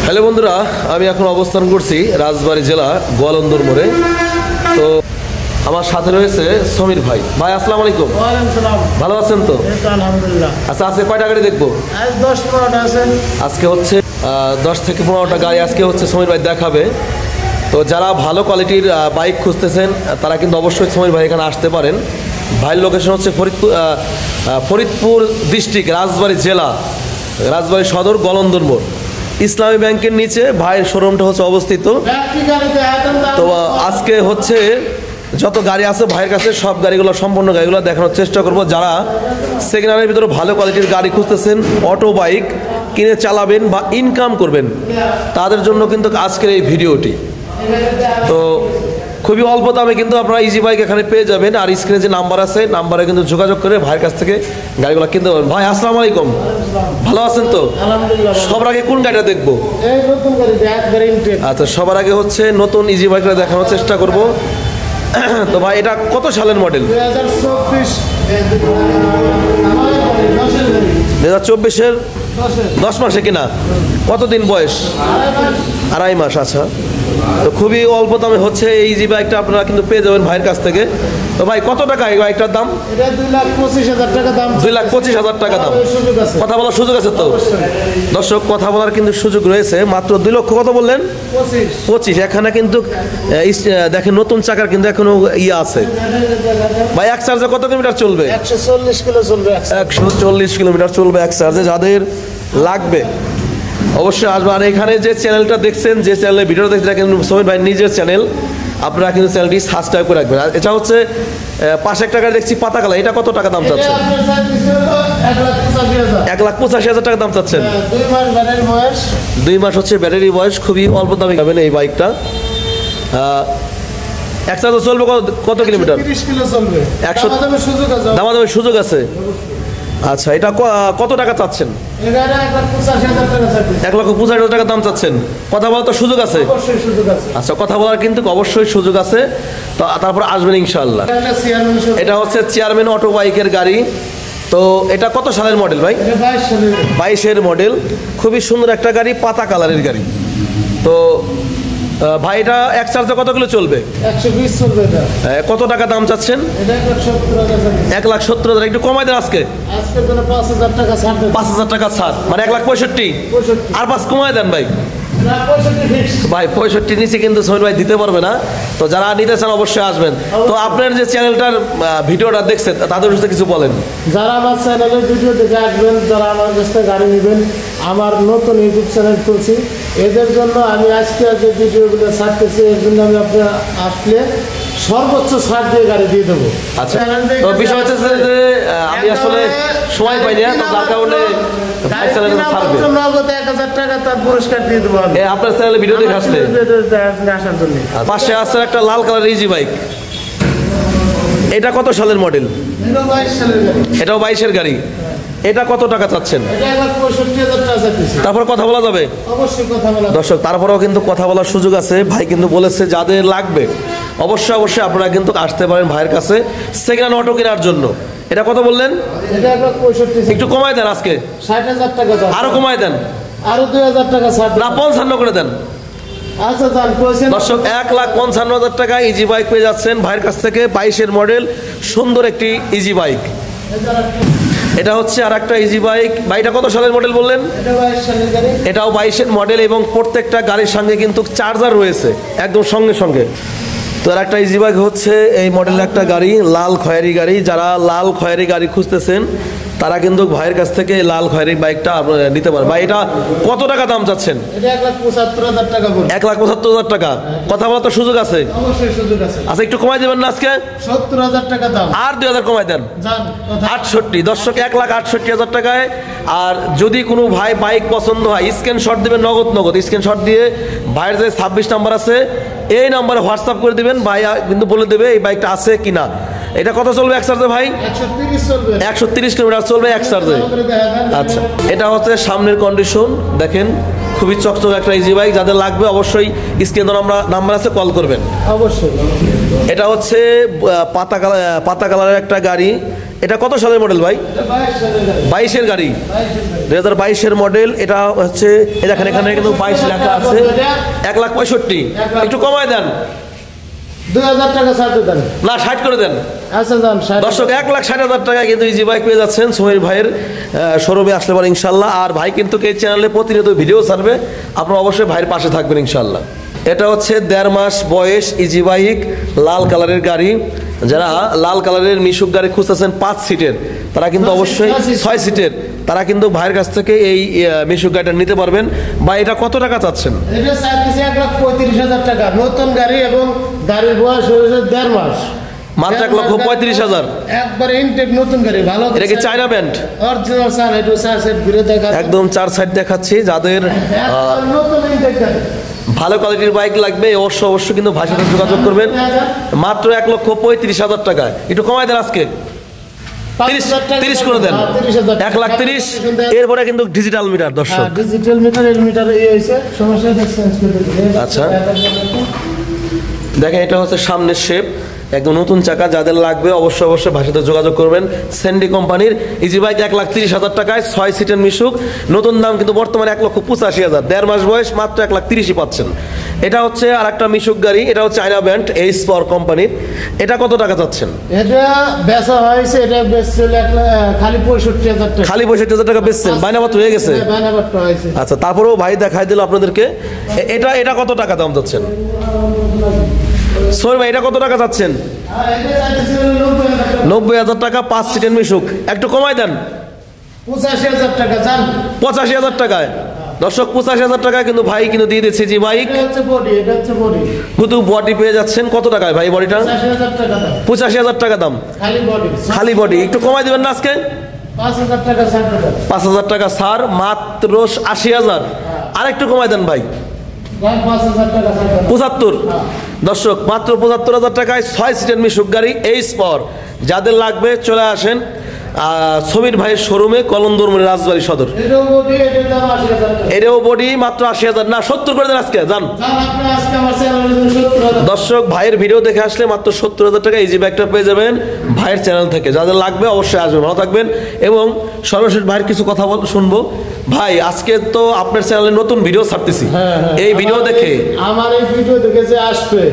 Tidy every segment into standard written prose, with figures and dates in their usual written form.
Hello বন্ধুরা, আমি এখন অবস্থান করছি রাজবাড়ী জেলা গোয়ালন্দর মোড়ে। তো আমার সাথে রয়েছে সমীর ভাই। ভাই আসসালামু আলাইকুম। ভালো আছেন তো? আচ্ছা, আজকে কয়টা গাড়ি দেখবো? আজকে হচ্ছে 10 থেকে 15টা গাড়ি আজকে হচ্ছে সমীর ভাই দেখাবে। তো যারা ভালো কোয়ালিটির বাইক খুঁজতেছেন তারা কিন্তু অবশ্যই সমীর ভাই এখানে আসতে পারেন। ভাইয়ের লোকেশন হচ্ছে ফরিদপুর ডিস্ট্রিক্ট, রাজবাড়ী জেলা, রাজবাড়ী সদর, গোয়ালন্দর মোড়। ইসলামী ব্যাংকের নিচে ভাইয়ের শোরুমটা হচ্ছে অবস্থিত। তো আজকে হচ্ছে যত গাড়ি আছে ভাইয়ের কাছে সব গাড়িগুলো, সম্পূর্ণ গাড়িগুলো দেখানোর চেষ্টা করব। যারা সেকেন্ড হ্যান্ডের ভিতরে ভালো কোয়ালিটির গাড়ি খুঁজতেছেন, অটো বাইক কিনে চালাবেন বা ইনকাম করবেন, তাদের জন্য কিন্তু আজকের এই ভিডিওটি। তো খুবই অল্প দামে কিন্তু আপনারা ইজি বাইক এখানে পেয়ে যাবেন। আর স্ক্রিনে যে নাম্বার আছে, নাম্বারে কিন্তু যোগাযোগ করে ভাইয়ের কাছ থেকে গাড়িগুলো কিনতে পারবেন। ভাই আসসালামু আলাইকুম, ভালো আছেন তো? সবার আগে কোন গাড়িটা দেখবো? আচ্ছা, সবার আগে হচ্ছে নতুন ইজি বাইকটা দেখানোর চেষ্টা করব। তো ভাই এটা কত সালের মডেল? 2024-এর 10 মাসে কিনা। কতদিন বয়স? 2.5 মাস। আচ্ছা, তো খুবই অল্প দামে হচ্ছে এই ইজি বাইকটা আপনারা কিন্তু পেয়ে যাবেন ভাইয়ের কাছ থেকে। তো ভাই কত টাকা এই বাইকটার দাম? 2,25,000 টাকা দাম। 2,25,000 টাকা দাম। কথা বলার সুযোগ আছে তো? দর্শক, কথা বলার কিন্তু সুযোগ রয়েছে। মাত্র 2 লক্ষ কত বললেন? 25। এখানে কিন্তু দেখেন নতুন চাকার কিন্তু এখনো ইয়ে আছে। ভাই এক চার্জে কত কিলোমিটার চলবে? 140 কিলো চলবে। 140 কিলোমিটার চলবে এক চার্জে। যাদের লাগবে অবশ্যই আসবে। আর এখানে যে চ্যানেলটা দেখছেন, যে চ্যানেলের ভিডিও দেখছেন, কিন্তু সমীর ভাই নিজের চ্যানেল, আপনারা কিন্তু চ্যানেলটি সাবস্ক্রাইব করে রাখবেন। আর এটা হচ্ছে পাশে একটা গাড়ি দেখছি পাতা কালার, এটা কত টাকা দাম চাচ্ছেন? 1,85,000 টাকা দাম চাচ্ছেন। 2 মাস হচ্ছে ব্যাটারি বয়স। খুবই অল্প দামে পাবেন এই বাইকটা। এক চার্জে চলবে কত কিলোমিটার? 130 কিলো চলবে। 100 দামাদামের সুযোগ আছে। আচ্ছা, এটা কত টাকা চাচ্ছেন? 1,85,000 টাকা দাম চাচ্ছেন। কথা বলার তো সুযোগ আছে? আচ্ছা, কথা বলার কিন্তু অবশ্যই সুযোগ আছে। তো তারপর আসবেন ইনশাআল্লাহ। এটা হচ্ছে চেয়ারম্যান অটো বাইকের গাড়ি। তো এটা কত সালের মডেল ভাই? 22-এর মডেল। খুবই সুন্দর একটা গাড়ি, পাতা কালারের গাড়ি। তো ভাই এটা এক চার্জে কত কিলো চলবে? 120 চলবে। কত টাকা দাম চাচ্ছেন? 1,70,000। একটু কমাই দেন আজকে। 5,000 টাকা ছাড়। 5,000 টাকা ছাড়, মানে 1,65,000। আর 5 কমাই দেন ভাই। ভাই 65 নিচে কিন্তু সমীর ভাই দিতে পারবে না। তো যারা নিতে চান অবশ্যই আসবেন। তো আপনার যে চ্যানেলটার ভিডিওটা দেখছেন তাদের সাথে কিছু বলেন। যারা আমার চ্যানেলের ভিডিও দেখে আসবেন, যারা আমার কাছ থেকে গাড়ি নেবেন, আমার নতুন ইউটিউব চ্যানেল খুলছি, এদের জন্য আমি আজকে যে ভিডিওগুলো ছাড়তেছি, এর জন্য আমি আপনার আসলে সর্বোচ্চ ছাড় দিয়ে গাড়ি দিয়ে দেবো। আচ্ছা, তো বিষয় হচ্ছে যে আমি আসলে সময় পাই না, তো যার কারণে নগদ 1,000 টাকা তার পুরস্কার দিয়ে দেবো আমি আপনার চ্যানেলে ভিডিও দেখে আসলে আসার জন্য। পাশে আছে একটা লাল কালার ইজি বাইক। এটা কত সালের মডেল? এটাও 22-এর গাড়ি। এটা কত টাকা চাচ্ছেন? তারপর কথা বলা যাবে দর্শক। তারপরেও কিন্তু কথা বলার সুযোগ আছে। ভাই কিন্তু বলেছে যাদের লাগবে অবশ্যই অবশ্যই আপনারা কিন্তু আসতে পারেন ভাইয়ের কাছে সেকেন্ড হ্যান্ড অটো কেনার জন্য। এটা কত বললেন? একটু কমায় দেন আজকে। 60,000 টাকা। আরো কমায় দেন। আরো 2,000 টাকা ছাড় না, 55 করে দেন। আচ্ছা দর্শক, 1,55,000 টাকা ইজি বাইক পেয়ে যাচ্ছেন ভাইয়ের কাছ থেকে। 22-এর মডেল, সুন্দর একটি ইজি বাইক। এটা হচ্ছে আর একটা ইজি বাইক। বাইকটা কত সালের মডেল বললেন? এটাও 22-এর মডেল এবং প্রত্যেকটা গাড়ির সঙ্গে কিন্তু চার্জার রয়েছে একদম সঙ্গে সঙ্গে। তো আর একটা ইজি বাইক হচ্ছে এই মডেলের একটা গাড়ি, লাল খয়েরি গাড়ি। যারা লাল খয়েরি গাড়ি খুঁজতেছেন তারা কিন্তু ভাইয়ের কাছ থেকে লাল খয়েরি বাইকটা নিতে পারেন। ভাই এটা কত টাকা দাম চাচ্ছেন? 1,75,000 টাকা। 1,75,000 টাকা। কথা বলার তো সুযোগ আছে? অবশ্যই সুযোগ আছে। আচ্ছা, একটু কমাই দেবেন না আজকে? 70,000 টাকা দাম। আর 2,000 কমাই দেন। 68। দর্শক, 1,68,000 টাকায়। আর যদি কোনো ভাই বাইক পছন্দ হয় স্ক্রিনশট দেবেন, নগদ স্ক্রিনশট দিয়ে ভাইয়ের যে 26 নাম্বার আছে এই নাম্বারে হোয়াটসঅ্যাপ করে দিবেন। ভাই কিন্তু বলে দেবে এই বাইকটা আছে কিনা। এটা কত চলবে এক চার্জে ভাই? 130 কিলোমিটার চলবে এক চার্জে। আচ্ছা, এটা হচ্ছে সামনের কন্ডিশন দেখেন, খুবই চকচক একটা ইজি বাইক। যাদের লাগবে অবশ্যই স্ক্রিনে আমরা নাম্বার আছে, কল করবেন অবশ্যই। এটা হচ্ছে পাতা কালারের একটা গাড়ি। এটা কত সালের মডেল ভাই? এটা 22 সালের গাড়ি। 22-এর গাড়ি, 2022-এর মডেল। এটা হচ্ছে এই দেখেন এখানে কিন্তু 22 লেখা আছে, 1,65,000। একটু কমায় দেন, 2000 টাকা ছাড়তে দেন। না 60 করে দেন। আচ্ছা যান 60। দর্শক 1,60,000 টাকা কিন্তু ইজি বাইক পেয়ে যাচ্ছেন সোহেল ভাইয়ের শোরুমে আসলে পরে ইনশাল্লাহ। আর ভাই কিন্তু এই চ্যানেলে প্রতিনিয়ত ভিডিও ছাড়বে, আপনারা অবশ্যই ভাইয়ের পাশে থাকবেন ইনশাল্লাহ। এটা হচ্ছে 1.5 মাস বয়স ইজি বাইক, লাল কালারের গাড়ি। যারা লাল কালারের মিশুক গাড়ি খুঁজতেছেন 5 সিটের, তারা কিন্তু অবশ্যই 6 সিটের, তারা কিন্তু ভাইয়ের কাছ থেকে এই মিশুক গাড়িটা নিতে পারবেন। বা এটা কত টাকা চাচ্ছেন? এটা চাইতেছি 1,35,000 টাকা, নতুন গাড়ি এবং গাড়ির বয়স হয়েছে 1.5 মাস। মাত্র 1,35,000। একবারে ইনটেক নতুন গাড়ি, ভালো। এটা কি চায়না ব্যান্ড? অরিজিনাল স্যার, এটা স্যার সেট ঘুরে দেখা একদম 4 সাইড দেখাচ্ছি। যাদের নতুন ইনটেক গাড়ি, ভালো কোয়ালিটির বাইক লাগবে অবশ্যই কিন্তু ভাইয়ের সাথে যোগাযোগ করবেন। মাত্র 1,35,000 টাকা। একটু কমাই দেন, আজকে 30 করে দেন, 1,30,000। এরপরে কিন্তু ডিজিটাল মিটার দর্শক, ডিজিটাল মিটার, এর মিটার এই হইছে সমস্যা, চেঞ্জ করে দিতে। আচ্ছা দেখেন এটা হচ্ছে সামনের শেপ, একদম নতুন চাকা। যাদের লাগবে অবশ্যই ভাইয়ের সাথে যোগাযোগ করবেন। স্যান্ডি কোম্পানির ইজি বাইক 1,30,000 টাকায় 6 সিটের মিশুক। নতুন দাম কিন্তু বর্তমানে 1,85,000। 1.5 মাস বয়স, মাত্র 1,30,000 পাচ্ছেন। এটা হচ্ছে আর একটা মিশুক গাড়ি, এটা হচ্ছে চায়না ব্র্যান্ড এইচ পাওয়ার কোম্পানির। এটা কত টাকা চাচ্ছেন? এটা বেচা হয়েছে, এটা বেচছে খালি 65,000 টাকা। খালি 65,000 টাকা বেচছেন, বায়নাপত্র হয়ে গেছে। বায়নাপত্র হয়েছে। আচ্ছা, তারপরেও ভাই দেখাই দিল আপনাদেরকে। এটা কত টাকা দাম চাচ্ছেন? সোহেল ভাই এটা কত টাকা চাচ্ছেন? 90,000 টাকা, 5 সিটের মিশুক। একটু কমাই দেন, 85,000 টাকা। যান 85,000 টাকায়। দর্শক 85,000 টাকায় কিন্তু ভাই কিন্তু দিয়ে দিচ্ছে জি বাইক। এটা হচ্ছে বডি, এটা হচ্ছে বডি। কিন্তু বডি পেয়ে যাচ্ছেন কত টাকায় ভাই? বডিটা 85,000 টাকা দাম। 85,000 টাকা দাম, খালি বডি। খালি বডি। একটু কমাই দিবেন না আজকে? 5,000 টাকা ছাড় দেন। 5,000 টাকা ছাড়, মাত্র 80,000। আর একটু কমাই দেন ভাই, 5,000 টাকা ছাড় দেন। 75। দর্শক মাত্র 75,000 টাকায় 6 সিটের মিশুক গাড়ি এইচ পাওয়ার। যাদের লাগবে চলে আসেন সমীর ভাইয়ের শোরুমে, কলন্দর রাজবাড়ী সদর। এটাও বডি, এটার দাম 80,000 টাকা। এটাও বডি, মাত্র 80,000 না 70 করে দেন আজকে। যান আপনি আজকে আমার চ্যানেলে 70,000। দর্শক ভাইয়ের ভিডিও দেখে আসলে মাত্র 70,000 টাকা ইজি ব্যাগটা পেয়ে যাবেন ভাইয়ের চ্যানেল থেকে। যাদের লাগবে অবশ্যই আসবেন, ভালো থাকবেন। এবং সর্বশেষ ভাইয়ের কিছু কথা শুনবো। ভাই আজকে তো আপনার চ্যানেলে নতুন ভিডিও ছাড়তেছি, এই ভিডিও দেখে আমার এই ভিডিও দেখে যে আসবে,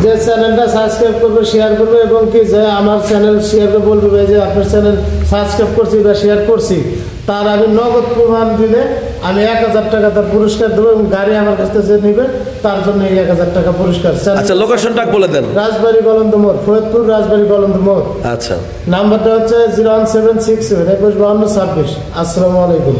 যে চ্যানেলটা সাবস্ক্রাইব করবে, শেয়ার করবে এবং কি যে আমার চ্যানেল শেয়ার করে বলবে ভাই যে আপনার চ্যানেল সাবস্ক্রাইব করছি বা শেয়ার করছি, তার আমি নগদ প্রমাণ দিলে আমি 1,000 টাকা তার পুরস্কার দেবো এবং গাড়ি আমার কাছ থেকে যে নেবে তার জন্য এই 1,000 টাকা পুরস্কার। আচ্ছা লোকেশনটা বলে দেন। রাজবাড়ী গলন্দ মোড়, ফরিদপুর রাজবাড়ী গলন্দ মোড়। আচ্ছা, নাম্বারটা হচ্ছে 01767 2152 26। আসসালামু আলাইকুম।